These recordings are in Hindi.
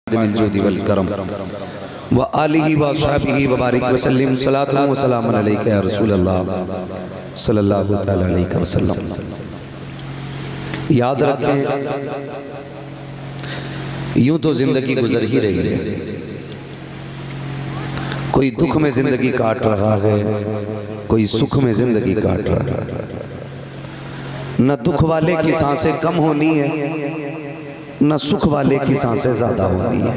दिल वल करम व आलिहि व अस्हाबिहि व बारिक वसल्लम सलातु व सलामुन अलैका या रसूल अल्लाह सल्लल्लाहु तआला अलैहि वसल्लम। याद रखें, यूं तो जिंदगी गुजर ही रही है। कोई दुख में जिंदगी काट रहा है, कोई सुख में जिंदगी काट रहा है। न दुख वाले की सांसें कम होनी है, न सुख वाले की सांसें ज्यादा होनी है।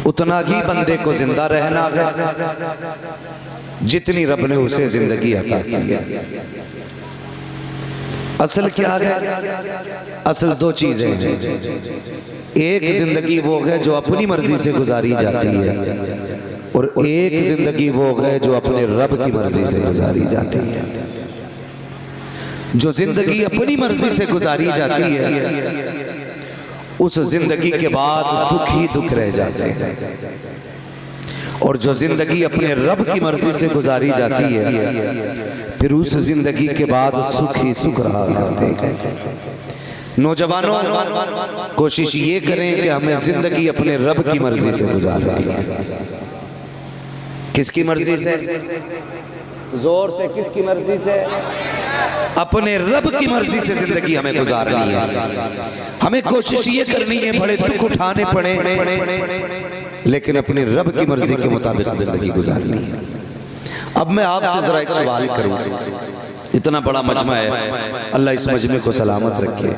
उतना ही बंदे को जिंदा रहना है जितनी रब ने उसे जिंदगी अता की है। असल क्या है? असल दो चीजें हैं। एक जिंदगी वो है जो अपनी मर्जी से गुजारी जाती है, और एक जिंदगी वो है जो अपने रब की मर्जी से गुजारी जाती है। जो जिंदगी अपनी मर्जी से गुजारी जाती है, उस जिंदगी के बाद दुख ही दुख रह जाते हैं, और जो जिंदगी अपने रब की मर्जी से गुजारी जाती है, फिर उस जिंदगी के बाद सुख ही सुख रहा करते हैं। नौजवानों, कोशिश ये करें कि हमें जिंदगी अपने रब की मर्जी से गुजारें। किसकी मर्जी से? जोर से, किसकी मर्जी से? अपने रब की मर्जी से जिंदगी हमें गुजारनी है। हमें कोशिश ये करनी है, बड़े दुख उठाने पड़े, लेकिन अपने रब की मर्जी के मुताबिक जिंदगी गुजारनी है। अब मैं आपसे जरा एक सवाल करूं। इतना बड़ा मजमा है, अल्लाह इस मजमे को सलामत रखे।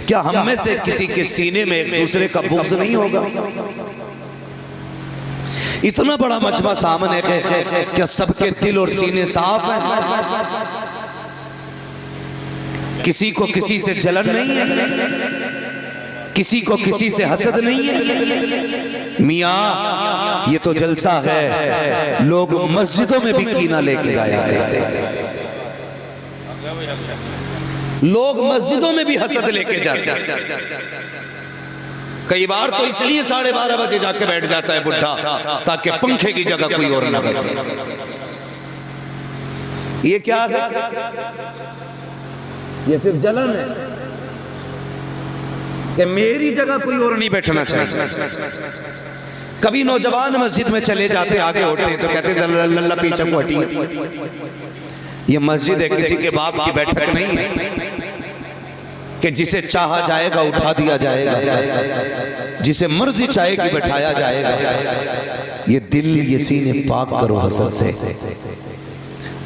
क्या हम में से किसी के सीने में एक दूसरे का बुग़्ज़ नहीं होगा? इतना बड़ा मजमा सामने है, क्या सबके दिल और सीने साफ हैं? किसी को किसी से जलन नहीं है, किसी को किसी से हसद नहीं है। मियाँ, ये तो जलसा है। लोग मस्जिदों में भी कीना लेके जाया करते हैं, लोग मस्जिदों में भी हसद लेके जाते हैं। कई बार तो इसलिए 12:30 बजे जाके बैठ जाता है बुढ़ा, ताकि पंखे की जगह कोई और ना बैठे। ये क्या है? ये सिर्फ जलन है कि मेरी जगह कोई और नहीं बैठना चाहिए। कभी नौजवान मस्जिद में चले जाते, आगे होते हैं तो कहते हैं लल्ला पीछे को हटिए। ये मस्जिद है, किसी के बाप की बैठक नहीं है कि जिसे चाहा जाएगा उठा दिया जाएगा, जिसे मर्जी चाहेगी बैठाया जाएगा। ये दिल, ये सीने पाक करो हसद से।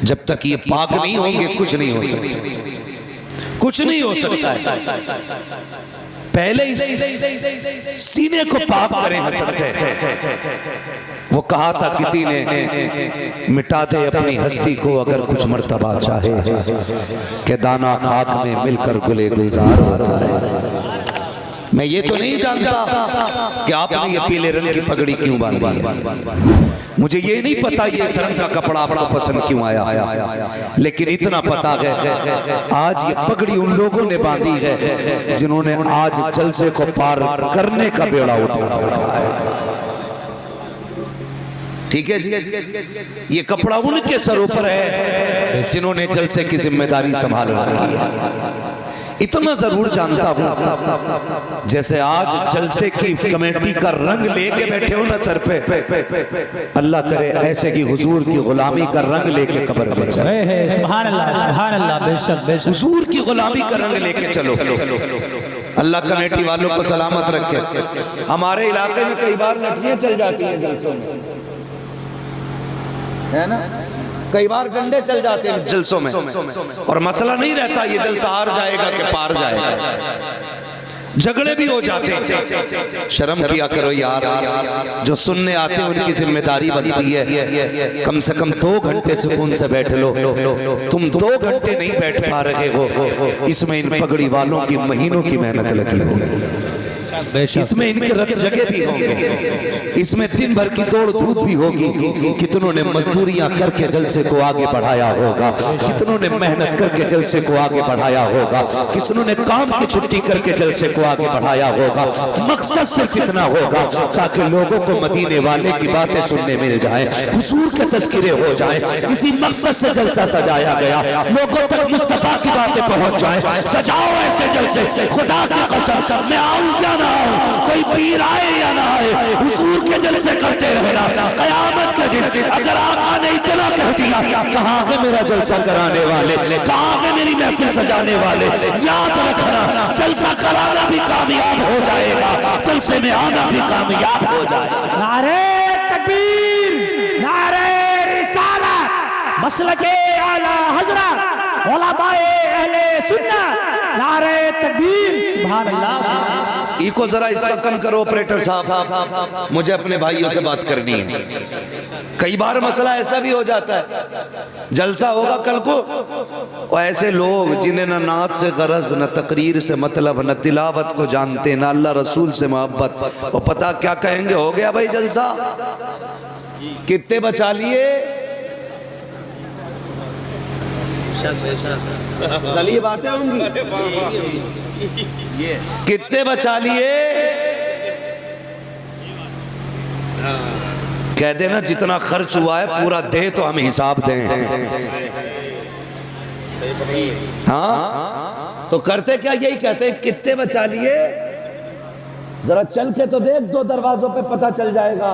जब तक ये पाक नहीं होंगे कुछ नहीं हो सकता, कुछ नहीं हो सकता है। पहले इस सीने को पाक करें हसद से। वो कहा था किसी ने, मिटा दे अपनी हस्ती को अगर कुछ मर्तबा चाहे, कि दाना खाक में मिलकर गुले गुलजार होता है। मैं ये तो नहीं जानता कि आपने ये पीले रंग की पगड़ी क्यों बांधी। मुझे ये नहीं पता ये इस रंग का कपड़ा आपको पसंद क्यों आया, लेकिन इतना पता है आज ये पगड़ी उन लोगों ने बांधी है जिन्होंने आज जलसे को पार करने का बेड़ा उठाया है। ठीक है जी, ये कपड़ा उनके सरों पर है जिन्होंने जलसे की जिम्मेदारी संभाल रखी है। इतना जरूर जानता हूं, जैसे आज जलसे की कमेटी का रंग लेके बैठे हो ना सर पे, अल्लाह करे ऐसे की हुजूर की गुलामी का रंग लेके कब्र में चलो। सुभान अल्लाह, सुभान अल्लाह, बेशक बेशक। हुजूर की गुलामी का रंग लेके चलो। अल्लाह कमेटी वालों को सलामत रखे। हमारे इलाके में कई बार लठियां चल जाती हैं जलसों में, है ना? कई बार डंडे चल जाते हैं जलसों में, और मसला नहीं रहता ये जलसा हार जाएगा कि पार जाएगा। झगड़े भी हो जाते हैं। शर्म किया करो यार, जो सुनने आते हैं उनकी जिम्मेदारी बनती है कम से कम 2 घंटे सुकून से बैठ लो। तुम 2 घंटे नहीं बैठ पा रहे हो, इसमें इन पगड़ी वालों की महीनों की मेहनत लगी होगी, इसमें इनके रत जगह भी होंगे, इसमें दिन भर की दौड़ धूप भी होगी। कितनों ने मजदूरियां करके जलसे को आगे बढ़ाया होगा, कितनों ने मेहनत करके जलसे को आगे बढ़ाया होगा, कितनों ने काम की छुट्टी करके जलसे को आगे बढ़ाया होगा। मकसद सिर्फ इतना होगा ताकि लोगों को मदीने वाले की बातें सुनने मिल जाए, हुजूर के तज़किरे हो जाए। किसी मकसद से जलसा सजाया गया, लोगों तक मुस्तफा की बातें पहुंच जाए। सजाओ ऐसे जलसे, खुदा की कसम मैं आऊं क्या ना आऊं, पीर आए या ना आए, हुजूर के जलसे करते रहना। कयामत के दिन अगर आका ने इतना कह दिया, कहाँ है मेरा जलसा कराने वाले, कहाँ है मेरी महफिल सजाने वाले, याद रखना जलसा कराना भी कामयाब हो जाएगा, जलसे में आना भी कामयाब हो जाएगा। नारे तकबीर, नारे रिसालत, मसलके आला हजरत, उलमाए अहले सुन्नत, नारे तकबीर, सुभान अल्लाह। इको जरा इसका कम करो ऑपरेटर साहब, मुझे अपने भाइयों से बात करनी है। कई बार मसला ऐसा भी हो जाता है, जलसा होगा कल को, और ऐसे लोग जिन्हें न नात से गरज, न तकरीर से मतलब, न तिलावत को जानते, न अल्लाह रसूल से मोहब्बत, और पता क्या कहेंगे, हो गया भाई जलसा, कितने बचा लिए, कल ये बातें होंगी, कितने बचा लिए, कह देना जितना खर्च हुआ है पूरा दे तो हम हिसाब दें। हाँ तो करते क्या, यही कहते हैं कितने बचा लिए, जरा चल के तो देख, 2 दरवाजों पे पता चल जाएगा।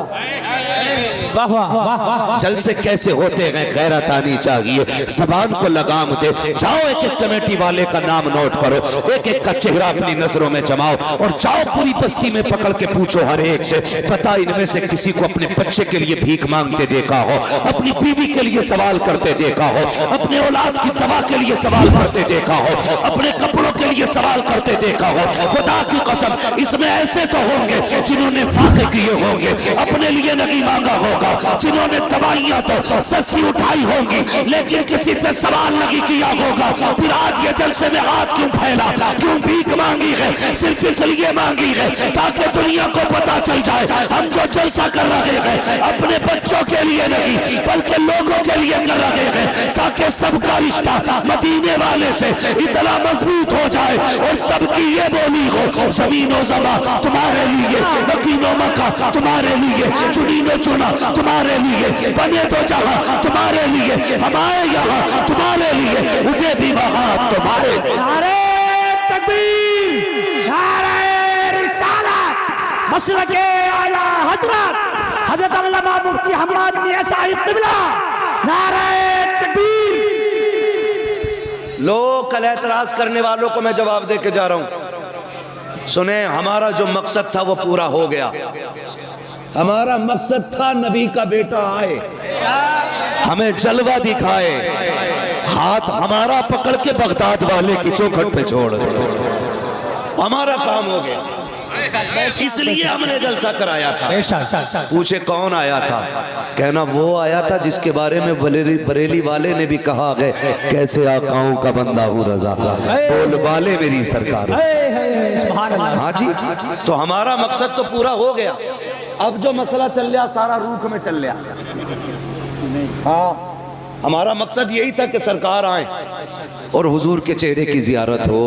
वाह वाह वाह वाह। जलसे कैसे होते हैं गैरत आनी चाहिए, जबान को लगाम दे। जाओ एक एक कमेटी वाले का नाम नोट करो, एक एक का चेहरा अपनी नजरों में जमाओ, और जाओ पूरी बस्ती में पकड़ के पूछो हर एक से, पता इनमें से किसी को अपने बच्चे के लिए भीख मांगते देखा हो, अपनी बीवी के लिए सवाल करते देखा हो, अपने औलाद की दवा के लिए सवाल करते देखा हो, अपने कपड़ों के लिए सवाल करते देखा हो। खुदा की कसम इसमें ऐसे तो होंगे जिन्होंने फाके किए होंगे, अपने लिए नहीं मांगा होगा, जिन्होंने दवाइयां तो सस्ती उठाई होंगी लेकिन किसी से सवाल नहीं किया होगा। फिर आज ये जलसे में हाथ क्यों फैला, क्यों भीख मांगी है, सिर्फ इसलिए मांगी है ताकि दुनिया को पता चल जाए हम जो जलसा कर रहे हैं अपने बच्चों के लिए नहीं बल्कि लोगों के लिए कर रहे हैं, ताकि सबका रिश्ता मदीने वाले से इतना मजबूत हो जाए और सबकी ये बोली हो, जमीनो ज़मा तुम्हारे लिए, मकीनो मक्का तुम्हारे लिए, चुनीनो चुना तुम्हारे लिए, बने तो जहां तुम्हारे लिए, हम आए यहाँ तुम्हारे लिए, उठे भी वहां तुम्हारे लिए। नारे तकबीर, नारे रिसालत, मसलके आला हजरत, हजरत अल्लामा मुफ्ती हम्मद मियां साहिब क़िबला, नारे तकबीर। लोग कल एतराज करने वालों को मैं जवाब दे के जा रहा हूं, सुने, हमारा जो मकसद था वो पूरा हो गया। हमारा मकसद था नबी का बेटा आए, हमें जलवा दिखाए, हाथ हमारा पकड़ के बगदाद वाले की चौखट पे छोड़ दे, हमारा काम हो गया, इसलिए हमने जलसा कराया था। पूछे कौन आया था, कहना वो आया था जिसके बारे में बरेली वाले ने भी कहा है, कैसे आकाओं का बंदा हूँ रजा, बोल वाले मेरी सरकार। हाँ जी, तो हमारा मकसद तो पूरा हो गया। अब जो मसला चल रहा सारा रूख में चल रहा। हाँ, हमारा मकसद यही था कि सरकार आए और हुजूर के चेहरे की जियारत हो।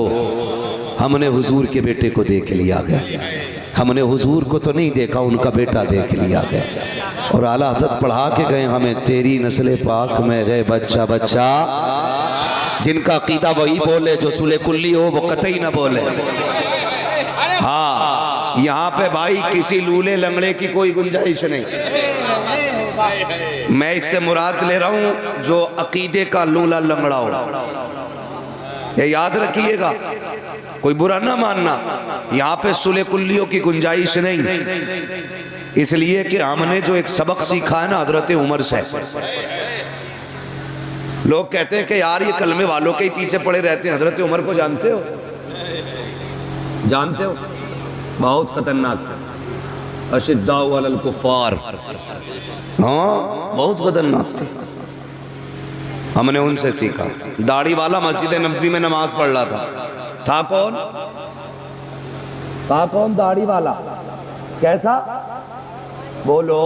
हमने हुजूर के बेटे को देख लिया गया, हमने हुजूर को तो नहीं देखा, उनका बेटा देख लिया गया। और आला हज़रत पढ़ा के गए हमें, तेरी नस्ल पाक में गए बच्चा बच्चा, जिनका अकीदा वही बोले जो सुले कुल्ली हो, वो कतई ना बोले। हाँ, यहाँ पे भाई किसी लूले लंगड़े की कोई गुंजाइश नहीं। मैं इससे मुराद ले रहा हूँ जो अकीदे का लूला लंगड़ा हो, ये याद रखिएगा, कोई बुरा ना मानना। यहाँ पे सुले कुल्लियों की गुंजाइश नहीं, इसलिए कि हमने जो एक सबक सीखा है ना हजरत उमर से। लोग कहते हैं कि यार ये कलमे वालों के ही पीछे पड़े रहते हैं। हजरत उमर को जानते हो? जानते हो? बहुत खतरनाक थे, अशिद्दाउ अलल कुफ्फार, हाँ बहुत खतरनाक थे। हमने उनसे सीखा। दाढ़ी वाला मस्जिद नबवी में नमाज पढ़ रहा था कौन? था कौन दाढ़ी वाला? कैसा? बोलो।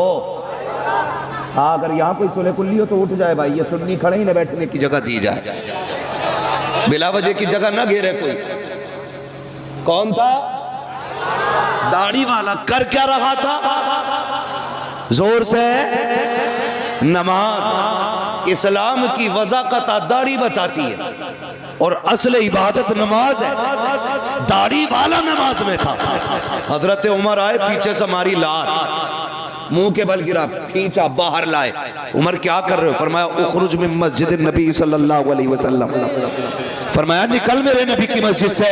हाँ, अगर यहाँ कोई सुले कुल्ली हो तो उठ जाए भाई, ये सुन्नी खड़े ही न बैठने की जगह दी जाए, बिला वजह की जगह ना घेरे कोई। कौन था? दाढ़ी वाला। कर क्या रहा था? जोर से नमाज। इस्लाम की वज़ाक़त दाढ़ी बताती है और असल इबादत नमाज है। दाढ़ी वाला नमाज में था। हजरत उमर आए, पीछे से मारी लात, मुंह के बल गिरा, खींचा, बाहर लाए। उमर क्या कर रहे हो? फरमाया उखरुज मिन मस्जिद नबी सल्लल्लाहु अलैहि वसल्लम। फरमाया निकल मेरे नबी की मस्जिद से।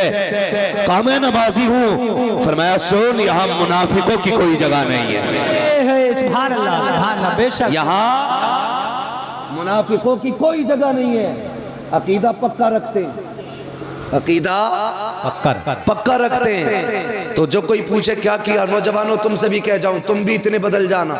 कहा मैं नमाजी हूँ। फरमाया सुन, यहाँ मुनाफिकों की कोई जगह नहीं है। सुभान अल्लाह, बेशक यहाँ मुनाफिकों की कोई जगह नहीं है। अकीदा पक्का रखते हैं, अकीदा पक्का रखते हैं। तो जो कोई पूछे क्या किया, नौजवानों तुमसे भी कह जाऊं, तुम भी इतने बदल जाना।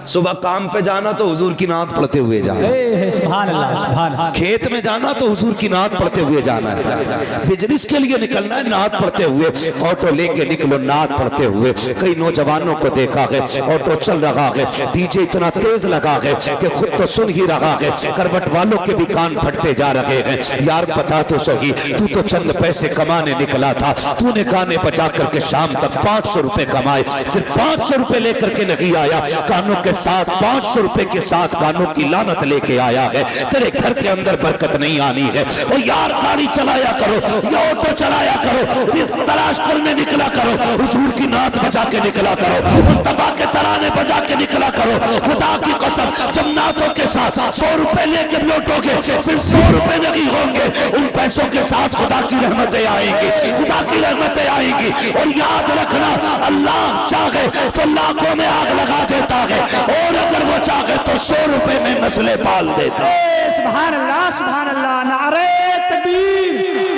सुबह काम पे जाना तो हुजूर की नात पढ़ते हुए जाना, सुभान अल्लाह, सुभान अल्लाह। खेत में जाना तो हुजूर की नात पढ़ते हुए जाना है। बिजनेस के लिए निकलना है, नात पढ़ते हुए। ऑटो लेके निकलो, नात पढ़ते हुए। कई नौजवानों को देखा है, ऑटो चल रहा है, डीजे इतना तेज लगा है कि खुद तो सुन ही रहा है, करवट वालों के भी कान फटते जा रहे हैं। यार बता तो सही, तू तो चंद पैसे कमाने निकला था, तूने गाने बजा करके शाम तक 500 रुपए कमाए, सिर्फ 500 रुपए लेकर के नहीं आया, कानों के साथ 500 रुपए के साथ गानों की लानत लेके आया है। तेरे घर के अंदर बरकत नहीं आनी है। और यार गाड़ी चलाया करो, या ऑटो चलाया करो, रिस्क तलाश करने निकला करो, हुजूर की नात बजा के निकला करो, मुस्तफा के तराने बजा के निकला करो। खुदा की कसम, जब नातों के साथ 100 रुपए लेके लौटोगे, सिर्फ 100 रुपए नहीं होंगे, उन पैसों के साथ खुदा की रहमतें आएंगी, खुदा की रहमतें आएंगी। और याद रखना, अल्लाह चाहे तो लाखों में आग लगा देता है, और अगर वो चाहे तो 100 रुपए में मसले पाल देता है। सुभान अल्लाह, सुभान अल्लाह। नारे तकबीर,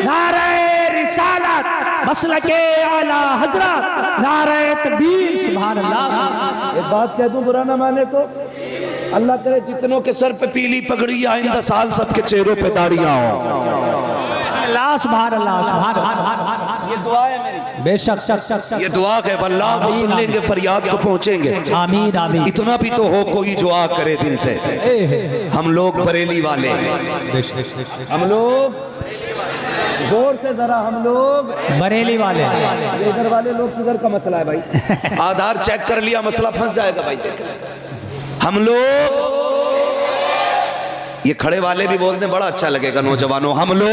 नारे रिसालत, मसलके आला हजरत, नारे तकबीर, सुभान अल्लाह। एक बात कह दूं, बुरा ना माने तो, अल्लाह करे जितनों के सर पे पीली पगड़ी, आइंदा साल सबके चेहरों पे दाढ़ियां हो। सुभान अल्लाह, सुभान अल्लाह। ये दुआ है मेरी, बेशक ये दुआ है, वल्लाह वो सुन लेंगे, फरियाद को पहुंचेंगे। आमीन, आमीन। इतना भी तो हो कोई दुआ करे दिल से। हम लोग बरेली वाले, हम लोग जोर से जरा, हम लोग बरेली वाले। इधर वाले लोग किधर का मसला है भाई? आधार चेक कर लिया, मसला फंस जाएगा भाई। हम लोग, ये खड़े वाले भी बोलते हैं, बड़ा अच्छा लगेगा नौजवानों, हम लोग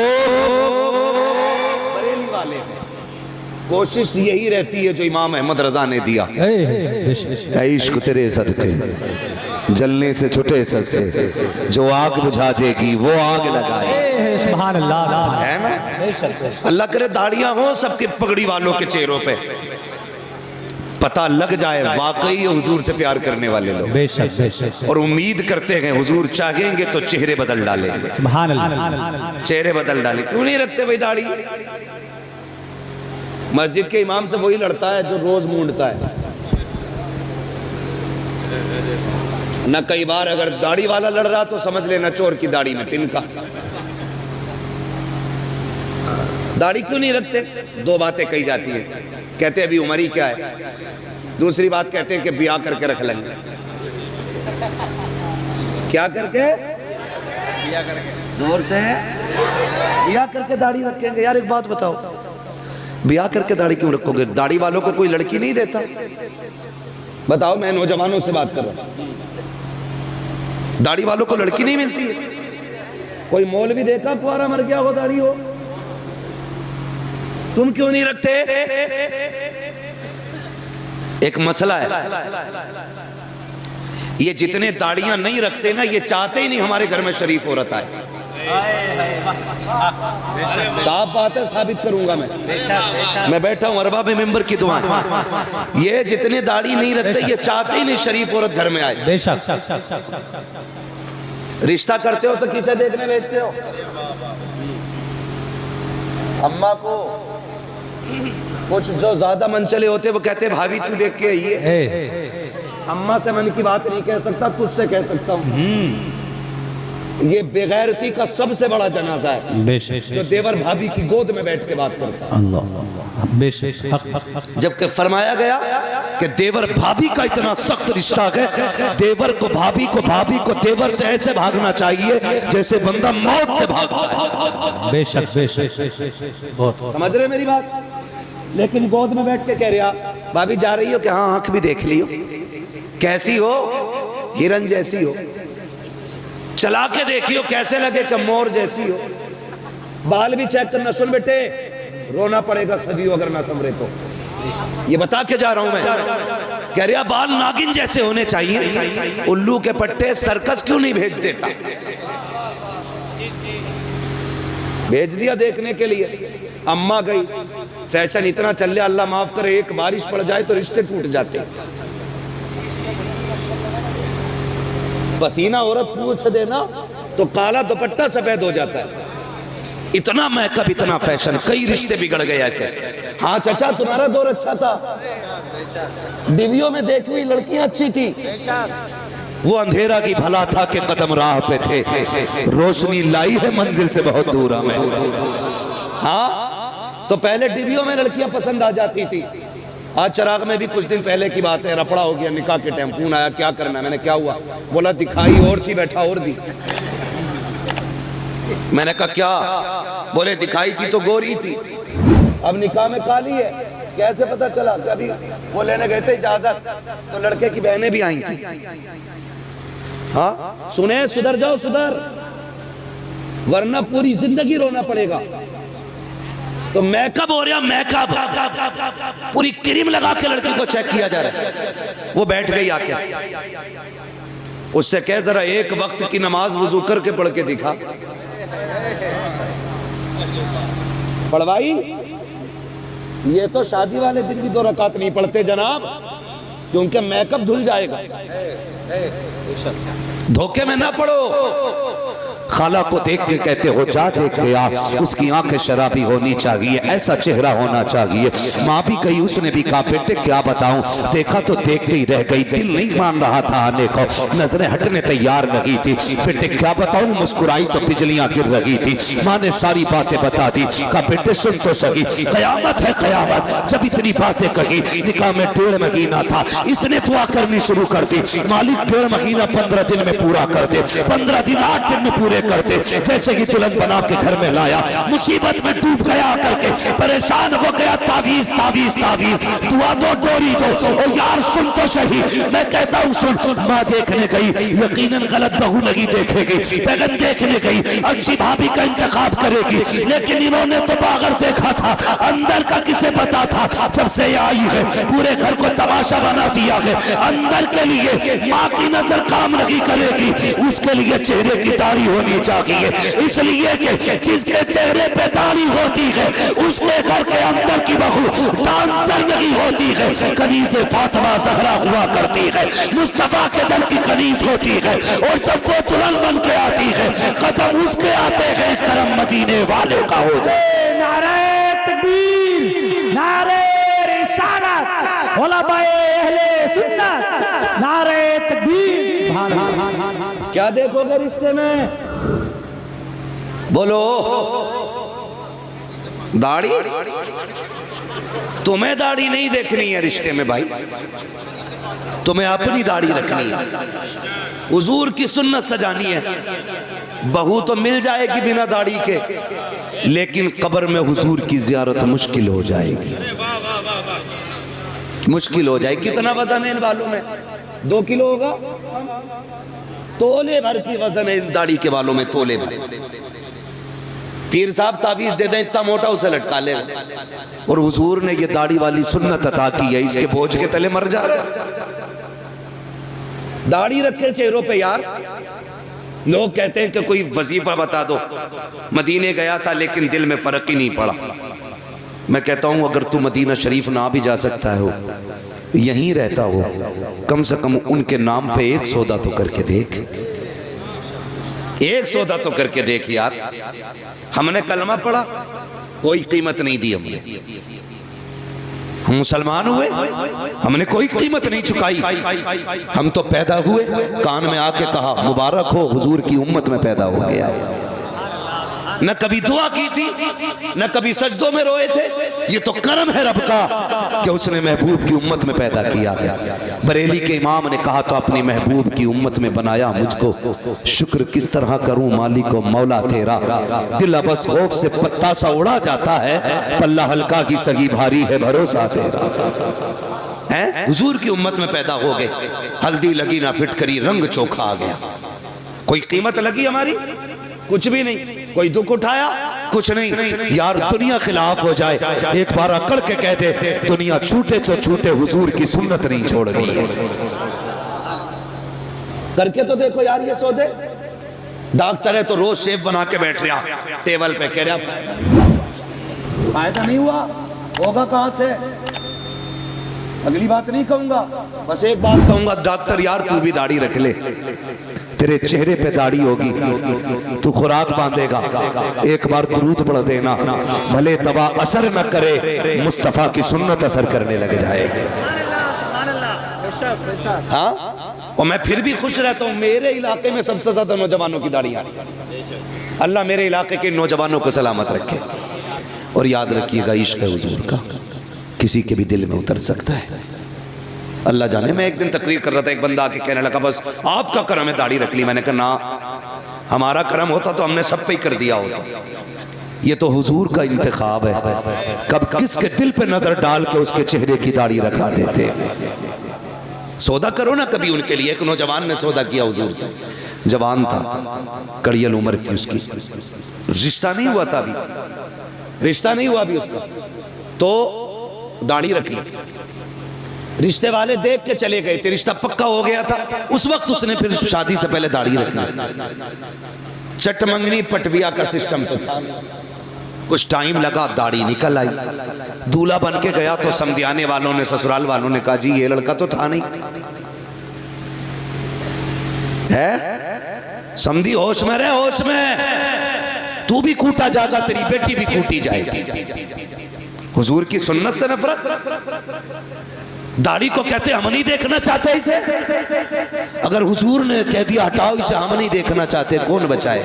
बरेली वाले हैं। कोशिश यही रहती है जो इमाम अहमद रजा ने दिया, इश्क तेरे सदके जलने से छुटे सस्ते, जो आग बुझा देगी वो आग लगाए। सुभान अल्लाह, है ना? अल्लाह करे दाढ़ियां हो सबके पगड़ी वालों के चेहरों पे, पता लग जाए वाकई हुजूर से प्यार करने वाले लोग। बेशक, बेशक। और उम्मीद करते हैं हुजूर चाहेंगे तो चेहरे बदल डालेंगे, सुभान अल्लाह। चेहरे बदल डाले। क्यों नहीं रखते भाई दाढ़ी? मस्जिद के इमाम से वही लड़ता है जो रोज मूंढता है न। कई बार अगर दाढ़ी वाला लड़ रहा तो समझ लेना चोर की दाढ़ी में तिनका। दाढ़ी क्यों नहीं रखते? दो बातें कही जाती है, कहते अभी उम्र ही क्या है, दूसरी बात कहते हैं कि ब्याह करके रख लेंगे। क्या करके? जोर से ब्याह करके दाढ़ी रखेंगे। यार एक बात बताओ, ब्याह करके दाढ़ी क्यों रखोगे? दाढ़ी वालों को कोई लड़की नहीं देता? बताओ, मैं नौजवानों से बात कर रहा हूं, दाढ़ी वालों को लड़की नहीं मिलती है? कोई मौलवी देखा कुआरा मर गया हो दाढ़ी हो? तुम क्यों नहीं रखते? एक मसला है, ये जितने दाढ़ियां नहीं रखते ना, ये चाहते ही नहीं हमारे घर में शरीफ औरत आए। साफ बात है, साबित करूंगा मैं बैठा हूं अरबाब मेंबर की दुआ। ये जितने दाढ़ी नहीं रखते, ये चाहते ही नहीं शरीफ औरत घर में आए। रिश्ता करते हो तो किसे देखने भेजते हो? अम्मा को। कुछ जो ज्यादा मनचले होते वो कहते भाभी तू देख के आइए। अम्मा से मन की बात नहीं कह सकता, तुझसे कह सकता हूँ। ये बेगैरती का सबसे बड़ा जनाजा है जो देवर भाभी की गोद में बैठ के बात करता है। जबकि फरमाया गया कि देवर भाभी का इतना सख्त रिश्ता है, देवर को भाभी को देवर से ऐसे भागना चाहिए जैसे बंदा मौत से भागता है। बेशक। समझ रहे मेरी बात? लेकिन गोद में बैठ के कह रहा, भाभी जा रही हो कि हाँ, आंख भी देख लियो, कैसी हो, हिरन जैसी हो, चला के देखियो कैसे लगे कि मोर जैसी हो, बाल भी चेक करना। सुन बेटे, रोना पड़ेगा सदियों अगर ना संभरे तो। ये बता के जा रहा हूं मैं। कह रहा बाल नागिन जैसे होने चाहिए, उल्लू के पट्टे सर्कस क्यों नहीं भेज देता? भेज दिया देखने के लिए। अम्मा गई, फैशन इतना चल रहा, अल्लाह माफ करे, एक बारिश पड़ जाए तो रिश्ते टूट जाते। पसीना औरत पूछ देना तो काला दुपट्टा सफेद हो जाता है। इतना मेकअप, इतना फैशन, कई रिश्ते बिगड़ गए ऐसे। हाँ चाचा तुम्हारा दौर अच्छा था, डिवियों में देखी हुई लड़कियां अच्छी थी। वो अंधेरा की भला था कि कदम राह पे थे, रोशनी लाई है मंजिल से बहुत दूर हमें। हाँ तो पहले डिवियों में लड़कियां पसंद आ जाती थी। आज चिराग में भी कुछ दिन पहले की बात है, रपड़ा हो गया निकाह के टाइम, फोन आया क्या करना है? मैंने क्या हुआ? बोला दिखाई और थी, बैठा और दी। मैंने कहा क्या? बोले दिखाई थी तो गोरी थी, अब निकाह में काली है। कैसे पता चला? कभी वो लेने गए थे इजाजत तो लड़के की बहनें भी आई थी। हाँ सुने, सुधर जाओ सुधर, वरना पूरी जिंदगी रोना पड़ेगा। तो मेकअप हो रहा, मेकअप पूरी क्रीम लगा के लड़की को चेक किया जा रहा है। वो बैठ गई आके, उससे कह जरा एक वक्त की नमाज वुजू करके पढ़ के दिखा। पढ़वाई, ये तो शादी वाले दिन भी 2 रकात नहीं पढ़ते जनाब, क्योंकि मेकअप धुल जाएगा। धोखे में ना पड़ो। खाला को देख के कहते हो जा देख के आ, उसकी आंखें शराबी होनी चाहिए, ऐसा चेहरा होना चाहिए। माँ भी कही, उसने भी कहा बेटे क्या बताऊं, देखा तो देखते ही रह गई, दिल नहीं मान रहा था आने को, नजरें हटने तैयार लगी थी। बेटे क्या बताऊं, मुस्कुराई तो बिजलियां गिर रही थी। माँ ने सारी बातें बता दी। कहा बेटे सुन तो सही, कयामत है कयामत। जब इतनी बातें कही, निकाह में 1.5 महीना था, इसने दुआ करनी शुरू कर दी, मालिक 1.5 महीना 15 दिन में पूरा कर दे, 15 दिन 8 दिन में पूरे करते। जैसे ही दुल्हन बना के घर में लाया, मुसीबत में डूब गया करके परेशान हो गया। तावीज तावीज तावीज, दुआ दो डोरी दो। ओ यार सुन तो सही, मैं कहता हूँ सुन। माँ देखने गई, यकीनन गलत बहू नहीं देखेगी, बहन देखने गई, अच्छी भाभी का इंतखाब करेगी, लेकिन इन्होंने तो बागर देखा था, अंदर का किसे पता था। जब से आई है पूरे घर को तमाशा बना दिया है। अंदर के लिए माँ की नजर काम नहीं करेगी, उसके लिए चेहरे की दाढ़ी होनी चाहिए, इसलिए कि जिसके चेहरे पे दाढ़ी होती है उसके घर के अंदर की बहू डांसर नहीं होती है। कनीज़े फातिमा ज़हरा हुआ करती है, मुस्तफा के दर की कनीज होती है, और जब वो दुल्हन बन के आती है कदम उसके आते हैं, करम मदीने वाले का हो जाए। नारे तकबीर, नारे रिसालत, उलमाए अहले सुन्नत, नारे तकबीर। क्या देखोगे रिश्ते में? बोलो। दाढ़ी? तुम्हें दाढ़ी नहीं देखनी है रिश्ते में भाई, तुम्हें अपनी दाढ़ी रखनी है, हुजूर की सुन्नत सजानी है। बहू तो मिल जाएगी बिना दाढ़ी के, लेकिन कब्र में हुजूर की जियारत मुश्किल हो जाएगी, मुश्किल हो जाएगी। कितना वजन है इन बालों में? 2 किलो होगा, तोले भर की वजन है इन दाढ़ी के बालों में, तोले भर। पीर साहब तावीज दे दें इतना मोटा, उसे लटका ले। और हुजूर ने ये दाढ़ी वाली सुन्नत अता की है, इसके बोझ के तले मर जा रहे। दाढ़ी रखे चेहरों पे यार। लोग कहते हैं कि कोई वजीफा बता दो, मदीने गया था लेकिन दिल में फर्क ही नहीं पड़ा। मैं कहता हूं अगर तू मदीना शरीफ ना भी जा सकता हो, यहीं रहता हो, कम से कम उनके नाम पे एक सौदा तो करके देख, एक सौदा तो करके देख यार। हमने कलमा पढ़ा, कोई कीमत नहीं दी हमने, हम मुसलमान हुए, हमने कोई कीमत नहीं चुकाई। हम तो पैदा हुए, कान में आके कहा मुबारक हो, हुजूर की उम्मत में पैदा हो गया। न कभी दुआ की थी, न कभी सजदों में रोए थे। ये तो करम है रब का कि उसने महबूब की उम्मत में पैदा किया। बरेली के इमाम ने कहा तो अपनी महबूब की उम्मत में बनाया मुझको, शुक्र किस तरह करूं मालिक को मौला तेरा। दिल बस खौफ से पत्ता सा उड़ा जाता है, पल्ला हल्का की सगी भारी है भरोसा तेरा। हैं हुजूर की उम्मत में पैदा हो गए, हल्दी लगी ना फिटकरी, रंग चोखा आ गया। कोई कीमत लगी हमारी? कुछ भी नहीं। कोई दुख उठाया? कुछ नहीं यार, दुनिया खिलाफ हो जाए, एक बार अकड़ के कह दे दुनिया छूटे तो छूटे, हुजूर की सुन्नत नहीं छोड़नी है। करके तो देखो यार ये सौदे। डॉक्टर है तो रोज शेफ बना के बैठ रहा टेबल पे, कह रहा फायदा नहीं हुआ, होगा कहां से। अगली बात नहीं कहूंगा, बस एक बात कहूंगा, डॉक्टर यार तू भी दाढ़ी रख ले, तेरे चेहरे पे दाढ़ी होगी, तू खुराक बांधेगा, एक बार दुरूद पढ़ देना, भले दवा असर न करे, मुस्तफा की सुन्नत असर करने लग जाएगी। हाँ, और मैं फिर भी खुश रहता हूँ। मेरे इलाके में सबसे ज्यादा नौजवानों की दाढ़ियां। अल्लाह मेरे इलाके के नौजवानों को सलामत रखे। और याद रखिएगा, इश्क हुजूर का किसी के भी दिल में उतर सकता है, अल्लाह जाने। मैं एक दिन तकरीर कर रहा था, एक बंदा आके कहने लगा बस आपका करम है दाढ़ी रख ली। मैंने कहा ना, हमारा करम होता तो हमने सब पे ही कर दिया होता, ये तो हुजूर का इंतखाब है, कब किसके दिल पे नजर डाल के उसके चेहरे की दाढ़ी रखा देते। सौदा करो ना कभी उनके लिए। एक नौजवान ने सौदा किया हुजूर से, जवान था, कड़ियल उम्र थी उसकी, रिश्ता नहीं हुआ था अभी, रिश्ता नहीं हुआ अभी उसका, तो दाढ़ी रख ली। रिश्ते वाले देख के चले गए थे, रिश्ता पक्का हो गया था। उस वक्त उसने फिर शादी से पहले दाढ़ी रख ली। चटमंगनी पटबिया का सिस्टम तो था। कुछ टाइम लगा, दाढ़ी निकल आई। दूल्हा बन के गया तो समधियाने वालों ने, ससुराल वालों ने कहा जी ये लड़का तो था नहीं है, समधी होश में रहे, होश में, तू भी कूटा जाएगा, तेरी बेटी भी कूटी जाएगी। हुजूर की सुन्नत से नफरत। दाढ़ी को कहते हम नहीं देखना चाहते इसे। अगर हुजूर ने कह दिया हटाओ इसे, हम नहीं देखना चाहते, कौन बचाए?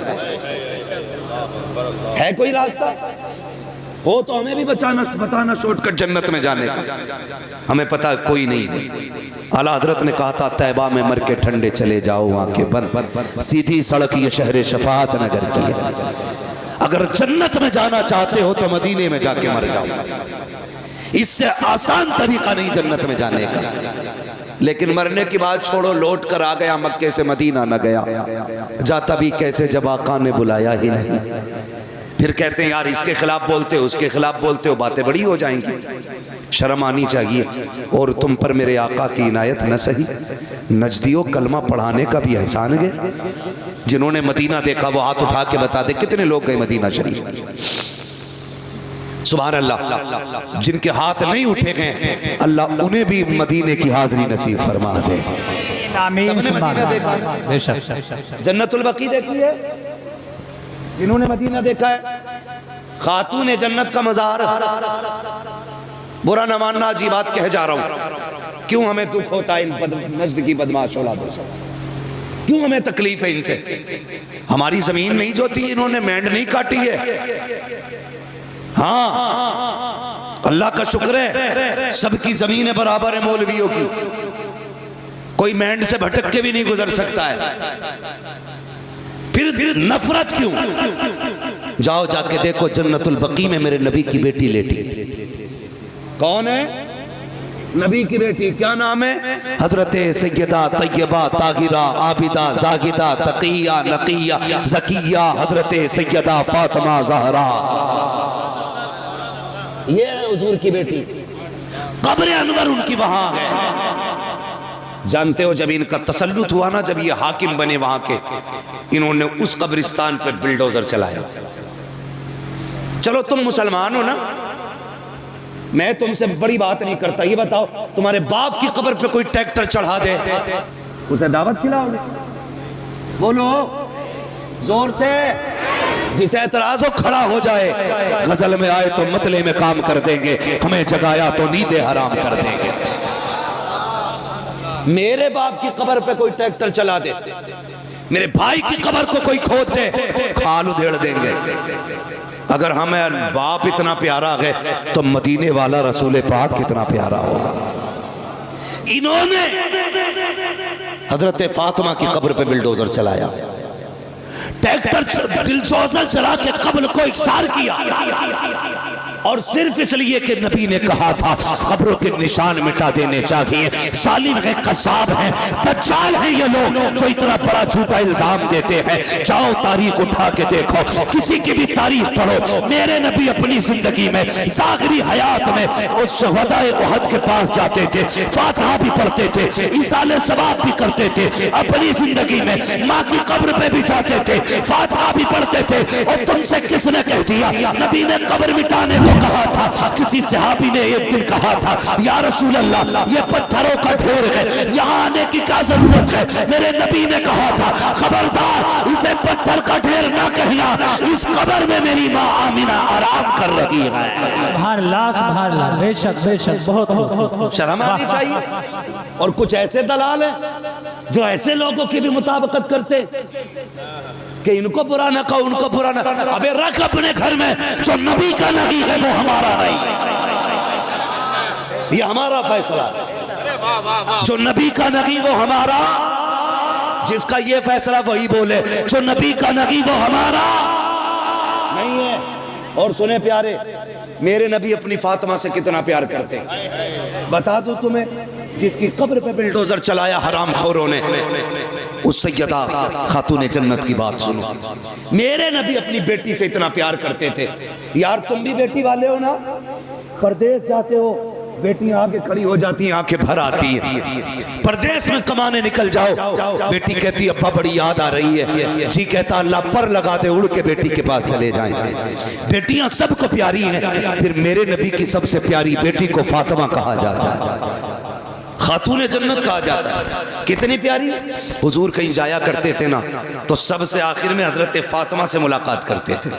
है कोई रास्ता हो तो हमें भी बताना शॉर्टकट जन्नत में जाने का। हमें पता है कोई नहीं। आला हजरत ने कहा था तैबा में मर के ठंडे चले जाओ, आंखें बंद, सीधी सड़क ये शहर शफात नगर की है। अगर जन्नत में जाना चाहते हो तो मदीने में जाके मर जाओ, इससे आसान तरीका नहीं जन्नत में जाने का। लेकिन मरने की बात छोड़ो, लौट कर आ गया, मक्के से मदीना न गया, जाता भी कैसे जब आका ने बुलाया ही नहीं। फिर कहते हैं यार इसके खिलाफ बोलते हो, उसके खिलाफ बोलते हो, बातें बड़ी हो जाएंगी, शर्म आनी चाहिए। और तुम पर मेरे आका की इनायत न सही, नजदियों कलमा पढ़ाने का भी एहसान है। जिन्होंने मदीना देखा वो हाथ उठा के बता दे कितने लोग गए मदीना शरीफ। सुभान अल्लाह। जिनके हाथ नहीं उठे गए, अल्लाह उन्हें भी मदीने की हाजिरी नसीब फरमा दे। जन्नतुल बकी देखी है जिन्होंने मदीना देखा है, खातून जन्नत का मज़ार। बुरा न मानना, जी बात कह जा रहा हूं। क्यों हमें दुख होता है इन नज्द की बदमाश औलादों से, क्यों हमें तकलीफ है इनसे? हमारी जमीन नहीं जोती, इन्होंने मेंढ नहीं काटी है। हाँ, अल्लाह का शुक्र है सबकी जमीन बराबर है मौलवियों की, कोई मेंढ से भटक के भी नहीं गुजर सकता है। फिर नफरत क्यों? जाओ जाके देखो जन्नतुल बकी में मेरे नबी की बेटी लेटी। कौन है? नबी की बेटी। क्या नाम है? हजरत सैयदा तैयबा ताहिरा आबिदा जाहिदा तकिया नकिया ज़किया हजरत सैयदा फातिमा ज़हरा। ये है हुजूर की बेटी। कब्र अनवर उनकी वहां है। जानते हो जब इनका तसल्लुत हुआ ना, जब ये हाकिम बने वहां के, इन्होंने उस कब्रिस्तान पर बिल्डोजर चलाया। चलो तुम मुसलमान हो ना, मैं तुमसे बड़ी बात नहीं करता। ये बताओ तुम्हारे बाप की कब्र पे कोई ट्रैक्टर चढ़ा दे, उसे दावत खिलाओगे? बोलो जोर से। जिसे एतराज हो खड़ा हो जाए। गजल में आए तो मतले में काम कर देंगे, हमें जगाया तो नींदे हराम कर देंगे। मेरे बाप की कब्र पे कोई ट्रैक्टर चला दे, मेरे भाई की कब्र को कोई खोद दे, खाल उधेड़ देंगे। अगर हमें बाप इतना प्यारा है तो मदीने वाला रसूल पाक कितना प्यारा होगा। इन्होंने हजरत फातिमा की कब्र पे बिल्डोजर चलाया, ट्रैक्टर बिल्डोजर चला के कब्र को इकसार किया और सिर्फ इसलिए कि नबी ने कहा था खबरों के निशान मिटा देने चाहिए। जालिम है, कसाब है, दज्जाल है ये लोग जो इतना बड़ा झूठा इल्जाम देते हैं। जाओ तारीख उठा के देखो, किसी की भी तारीख पढ़ो। मेरे नबी अपनी जिंदगी में ज़ाहिरी हयात में उस शहदाए उहद के पास जाते थे, फातिहा भी पढ़ते थे, इसाले सवाब भी करते थे। अपनी जिंदगी में माँ की कब्र पे भी जाते थे, फातिहा भी पढ़ते थे। और तुमसे किसने कह दिया? नबी ने कब्र मिटाने को कहा था। किसी सहाबी ने एक दिन कहा था, या रसूल अल्लाह, ये पत्थरों का ढेर है, यहाँ आने की क्या जरूरत है? मेरे नबी ने कहा था, खबरदार इसे पत्थर का ढेर ना कहना, इस कब्र में मेरी माँ आमिना आराम कर रही है। सुभान अल्लाह, बेशक बेशक, बहुत शर्म आनी चाहिए। और कुछ ऐसे दलाल हैं जो ऐसे लोगों की भी मुताबिकत करते कि इनको पुराना कहो, उनको पुराना। अबे रख अपने घर में, जो नबी का नबी है वो हमारा नहीं, ये हमारा फैसला। जो नबी का नबी वो हमारा, जिसका ये फैसला वही बोले, जो नबी का नबी वो हमारा नहीं है। और सुने प्यारे, मेरे नबी अपनी फातिमा से कितना प्यार करते हैं। बता दूं तुम्हें, जिसकी कब्र पे बिल्डोजर चलाया हरामखोरों ने, उस सैयदा खातून जन्नत की बात सुनो। मेरे नबी अपनी बेटी से इतना प्यार करते थे। यार तुम भी बेटी वाले हो ना, परदेश जाते हो, बेटियां आगे खड़ी हो जाती हैं, आंखें भर आती हैं। परदेश में कमाने निकल जाओ, बेटी कहती अब्बा बड़ी याद आ रही है, जी कहता अल्लाह पर लगा दे, उड़ के बेटी के पास चले जाएं। बेटियां सबको प्यारी हैं, फिर मेरे नबी की सबसे प्यारी बेटी को फातिमा कहा जाता है, खातून जन्नत कहा जाता है। कितनी प्यारी। हुजूर कहीं जाया करते थे ना, तो सबसे आखिर में हजरत फातिमा से मुलाकात करते थे।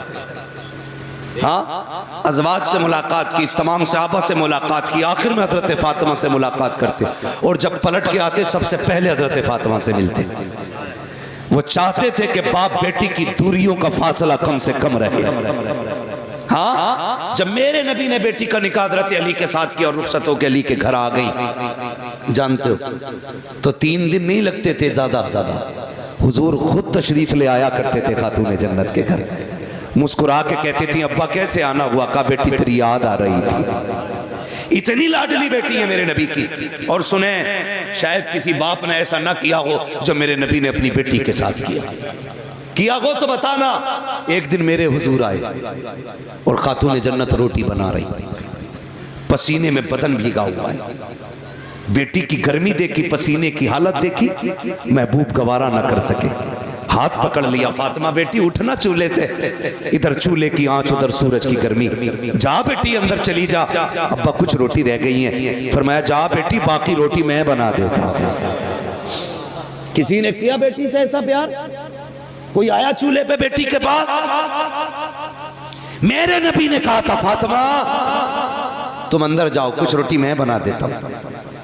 हाँ, अज़वाज से मुलाकात की, तमाम सहाबा से मुलाकात की, आखिर में हजरत फातिमा से मुलाकात करते। और जब पलट के आते सबसे पहले हजरत फातिमा से मिलते। वो चाहते थे कि बाप बेटी की दूरियों का फासला कम से कम रहे। हाँ, जब मेरे नबी ने बेटी का निकाह हजरत अली के साथ किया और रुखसत होकर अली के घर आ गई, जानते हो, तो 3 दिन नहीं लगते थे ज्यादा हुजूर खुद तशरीफ ले आया करते थे खातून जन्नत के घर। मुस्कुरा के कहती थी अब्बा कैसे आना हुआ? का बेटी तेरी याद आ रही थी। इतनी लाडली बेटी है मेरे नबी की। और सुने, शायद किसी बाप ने ऐसा ना किया हो जो मेरे नबी ने अपनी बेटी के साथ किया हो तो बताना। एक दिन मेरे हुजूर आए और खातून जन्नत रोटी बना रही, पसीने में बदन भीगा हुआ है। बेटी की गर्मी देखी, पसीने की हालत देखी, महबूब गवारा ना कर सके, हाथ पकड़ लिया, फातिमा बेटी उठना चूल्हे से। इधर चूल्हे की आंच, उधर सूरज की गर्मी। जा बेटी अंदर चली जा, अब्बा कुछ रोटी रह गई है। फरमाया जा बेटी, बाकी रोटी मैं बना देता। किसी ने किया बेटी से ऐसा प्यार? कोई आया चूल्हे पे बेटी के पास? मेरे नबी ने कहा था फातिमा तुम अंदर जाओ, कुछ रोटी मैं बना देता हूं।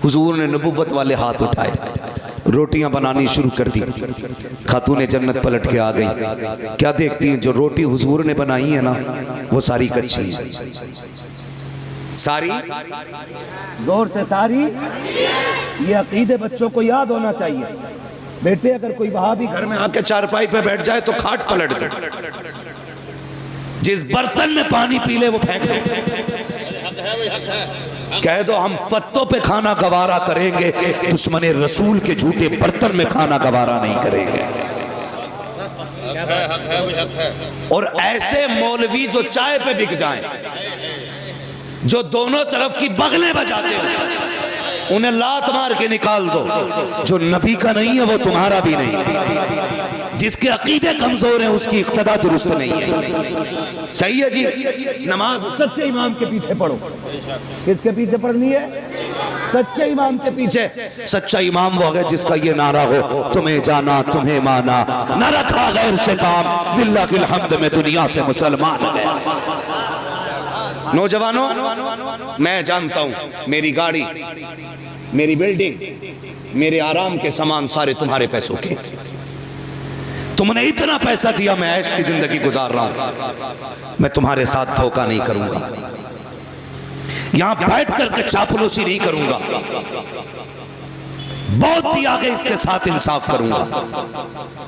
हुजूर ने नबुव्वत वाले हाथ उठाए, रोटियां बनानी शुरू कर दी। खातून जन्नत पलट के आ गई। क्या देखती हैं? जो रोटी हुजूर ने बनाई है ना, वो सारी कच्ची है। सारी, जोर से सारी। ये अकीदे बच्चों को याद होना चाहिए। बेटे अगर कोई वहाबी घर में आके चारपाई पे बैठ जाए तो खाट पलट दे, जिस बर्तन में पानी पी ले वो फेंक दे। कह दो हम पत्तों पे खाना गवारा करेंगे, दुश्मने रसूल के झूठे बर्तन में खाना गवारा नहीं करेंगे। और ऐसे मौलवी जो चाय पे बिक जाएं, जो दोनों तरफ की बगलें बजाते हैं, उन्हें लात मार के निकाल दो। जो नबी का नहीं है वो तुम्हारा भी नहीं। जिसके अकीदे कमजोर हैं उसकी इक्तदा दुरुस्त नहीं है। सही है जी। नमाज सच्चे इमाम के पीछे पढ़ो। किसके पीछे पढ़नी है? सच्चे इमाम के पीछे। सच्चा इमाम वो है जिसका ये नारा हो, तुम्हें जाना तुम्हें माना, न रखा गैर से काम, लिल्लाहिल हम्द में दुनिया से मुसलमान। नौजवानों, मैं जानता हूं मेरी गाड़ी, मेरी बिल्डिंग, मेरे आराम के सामान सारे तुम्हारे पैसों के। तुमने इतना पैसा दिया, मैं ऐश की जिंदगी गुजार रहा हूं। मैं तुम्हारे साथ धोखा नहीं करूंगा, यहां बैठ करके चापलूसी नहीं करूंगा। बहुत दिया गया, इसके साथ इंसाफ करूंगा।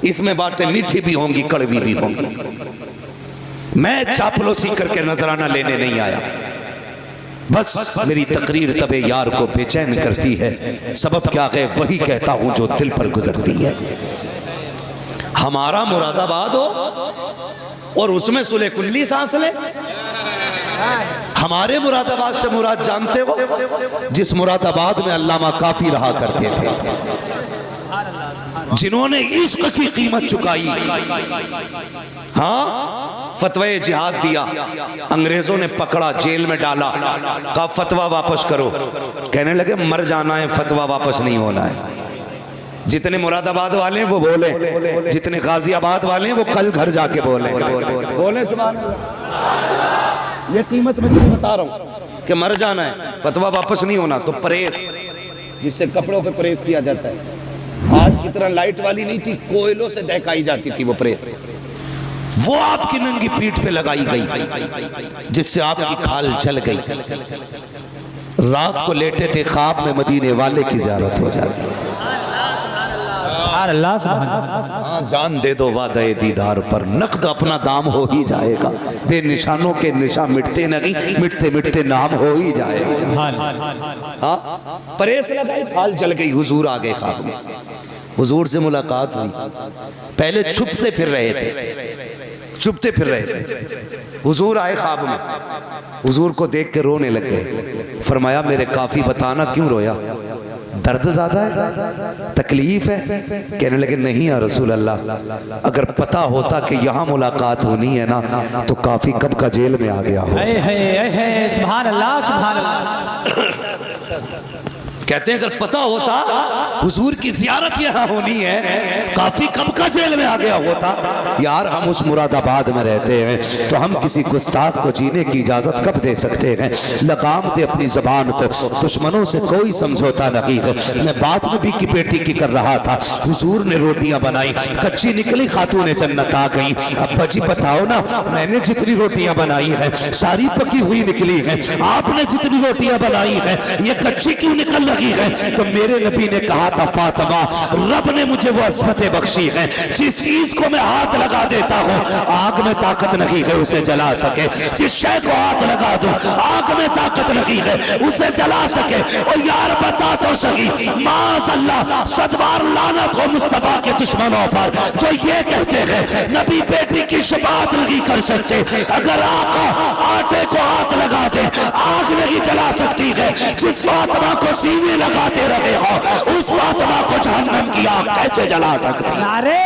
इसमें बातें मीठी भी होंगी, कड़वी भी होंगी। मैं चापलूसी करके नजराना लेने नहीं आया, बस मेरी तकरीर तबे यार को बेचैन करती है। सबब क्या है वही कहता हूं जो दिल पर गुजरती है। हमारा मुरादाबाद हो और उसमें सुले कुल्ली सांस ले। हमारे मुरादाबाद से मुराद जानते हो, जिस मुरादाबाद में अल्लामा काफी रहा करते थे, जिन्होंने इश्क की कीमत चुकाई। हाँ, फतवे जिहाद दिया, अंग्रेजों ने पकड़ा, जेल में डाला, कहा फतवा वापस करो। कहने लगे मर जाना है, फतवा वापस नहीं होना है। जितने मुरादाबाद वाले हैं वो बोले, जितने गाजियाबाद वाले हैं वो कल घर जाके बोले सुभान अल्लाह। ये कीमत मैं तुम्हें बता रहा हूं कि मर जाना है, फतवा वापस नहीं होना। तो प्रेस, जिससे कपड़ों पे प्रेस किया जाता है, आज की तरह लाइट वाली नहीं थी, कोयलों से दहकाई जाती थी वो प्रेस। वो आपकी नंगी पीठ पे लगाई गई, जिससे आपकी खाल जल गई। रात को लेटे थे, ख्वाब में मदीने वाले की ज़ियारत हो जाती है। हाँ, जान दे दो वादे दीदार पर, नकद अपना दाम हो ही जाएगा। बेनिशानों के निशान मिटते नहीं, मिटते मिटते नाम हो ही जाएगा। हाँ, प्रेस लगाई, खाल जल गई, हुजूर आ गए ख्वाब में। हुजूर से मुलाकात हुई। पहले छुपते फिर रहे थे, छुपते फिर रहे थे। हुजूर आए ख्वाब में, हुजूर को देख के रोने लग गए। फरमाया मेरे काफी बताना क्यों रोया, दर्द ज्यादा है, तकलीफ है? कहने लगे नहीं या रसूल अल्लाह, अगर पता होता कि यहाँ मुलाकात होनी है ना, तो काफी कब का जेल में आ गया हो। सुभान अल्लाह, सुभान अल्लाह। कहते हैं अगर पता होता हुजूर की जियारत यहाँ होनी है, काफी कम का जेल में आ गया होता। यार हम उस मुरादाबाद में रहते हैं, तो हम किसी गुस्ताख को जीने की इजाजत कब दे सकते हैं? लगाम दे अपनी जबान को, दुश्मनों से कोई समझौता नहीं है। मैं बात में भी की बेटी की कर रहा था, हुजूर ने रोटियां बनाई, कच्ची निकली, खातून जन्नत आ गई। अब्बा जी बताओ ना, मैंने जितनी रोटियां बनाई है सारी पकी हुई निकली है, आपने जितनी रोटियां बनाई है ये कच्ची क्यों निकल है? तो मेरे नबी ने कहा था फातिमा, रब ने मुझे वो अज़मतें बख्शी है, जिस चीज को मैं हाथ लगा देता हूँ आग में ताकत नहीं है उसे जला सके। जिस शय को हाथ लगा दूं आग में ताकत नहीं है उसे जला सके। और यार बता तो सही, माज़अल्लाह सदबार लानत हो मुस्तफा के दुश्मनों पर जो ये कहते हैं नबी बेटी की शफाअत नहीं कर सकते। अगर आका आटे को हाथ लगा दे आग नहीं जला सकती है। जिस फातिमा को सीने लगाते रहे हो उस फातिमा को जहन्नम की आग कैसे जला सकते? नारे